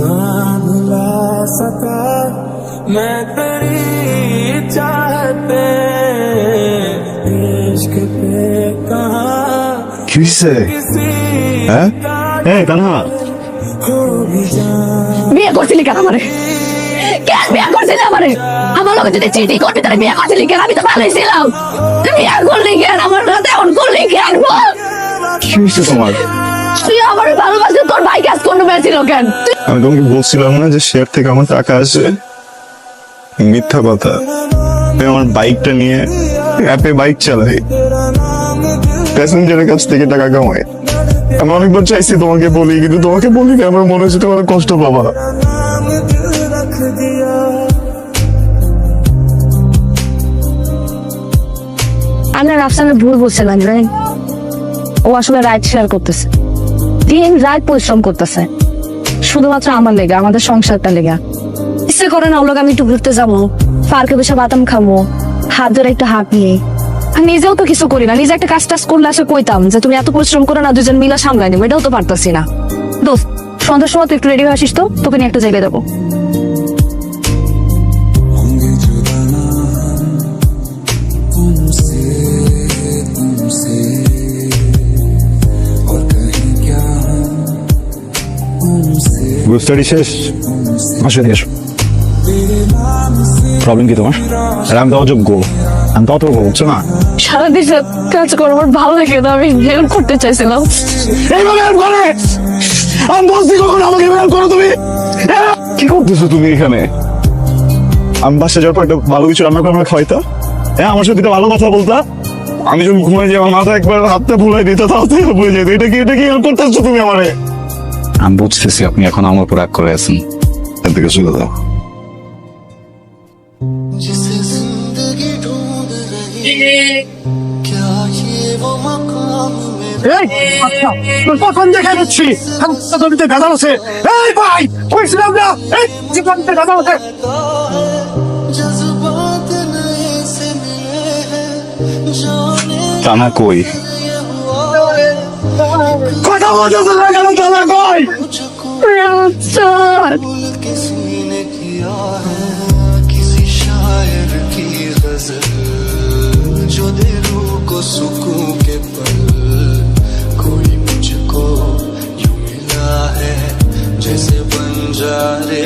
ना भुला सका मैं तेरी चाहते इश्क पे कहा কিসে হ্যাঁ এই কানা বিয়ে করছিলি কেন আমারে? কেন বিয়ে করছিলি আমারে? আমার লোক যদি চিঠি করবি তাহলে বিয়ে করছিলি কেন? আমি তো ভালোই ছিলাম। তুই বিয়ে করলি কেন? আমার সাথে এমন করলি কেন? বল। কি হয়েছে তোমার? তুই আমার ভালোবাসে তোর ভাই কাজ করতে পেরেছিল কেন? আমি তোমাকে বলছিলাম না যে শেয়ার থেকে আমার টাকা আসে। মিথ্যা কথা। আমি আমার বাইকটা নিয়ে অ্যাপে বাইক চালাই, প্যাসেঞ্জারের কাছ থেকে টাকা কামাই। আমি অনেকবার চাইছি তোমাকে বলি, কিন্তু তোমাকে বলি না। আমার মনে হচ্ছে তোমার কষ্ট পাবা। আমরা রাফসানের ভুল বলছিলাম রে। ও আসলে রাইট শেয়ার করতেছে, দিন রাত পরিশ্রম করতেছে শুধুমাত্র আমার লেগে, আমাদের সংসারটা লেগে। ইচ্ছে করে না ওগুলোকে আমি একটু ঘুরতে যাবো, পার্কে বসে বাদাম খাবো, হাত ধরে একটু হাত নিয়ে। আর নিজেও তো কিছু করি না, নিজে একটা কাজ টাজ করলে আসে কইতাম যে তুমি এত পরিশ্রম করো না, দুজন মিলা সামলাই নেবো। এটাও তো পারতাছি না। দোস্ত, সন্ধ্যার সময় তুই একটু রেডি হয়ে আসিস তো, তোকে নিয়ে একটা জায়গায় যাবো। গ্রুপ স্টাডি শেষ, আসলে এসো। প্রবলেম কি তোমার? আর আমি তো অযোগ্য, আমি তো অতর্ক, বুঝছো না? সারাদিন কাজ করে আমার ভালো লাগে না, আমি হেল্প করতে চাইছিলাম। আমি বলছি কখন আমাকে হেল্প করো তুমি? কি করতেছো তুমি এখানে? আমি বাসা যাওয়ার পর একটা ভালো কিছু রান্না করে আমরা খাওয়াইতা। হ্যাঁ, আমার সাথে ভালো কথা বলতা। আমি যখন ঘুমাই যাই আমার মাথা একবার হাতটা ভুলাই দিত, তাও তো হেল্প হয়ে যেত। এটা কি হেল্প করতেছো তুমি আমারে? আমি বুঝতেছি আপনি এখন আমার উপর রাগ করে আছেন, এর থেকে চলে যাও। जिसे जिंदगी ढूंढ रही क्या ये वो मकाम मेरा কখন দেখা যাচ্ছি জমিতে ভেজাল আছে। এই ভাই কইছিলাম না এই জমিতে ভেজাল আছে। जज्बात नए से मिले हैं जाने টানা কই? কথা বলতে না কেন টানা কই? भूल किसी ने किया है किसी शायर की गजल जो दे रूह को सुकून के पल कोई मुझको यूं मिला है जैसे बंजारे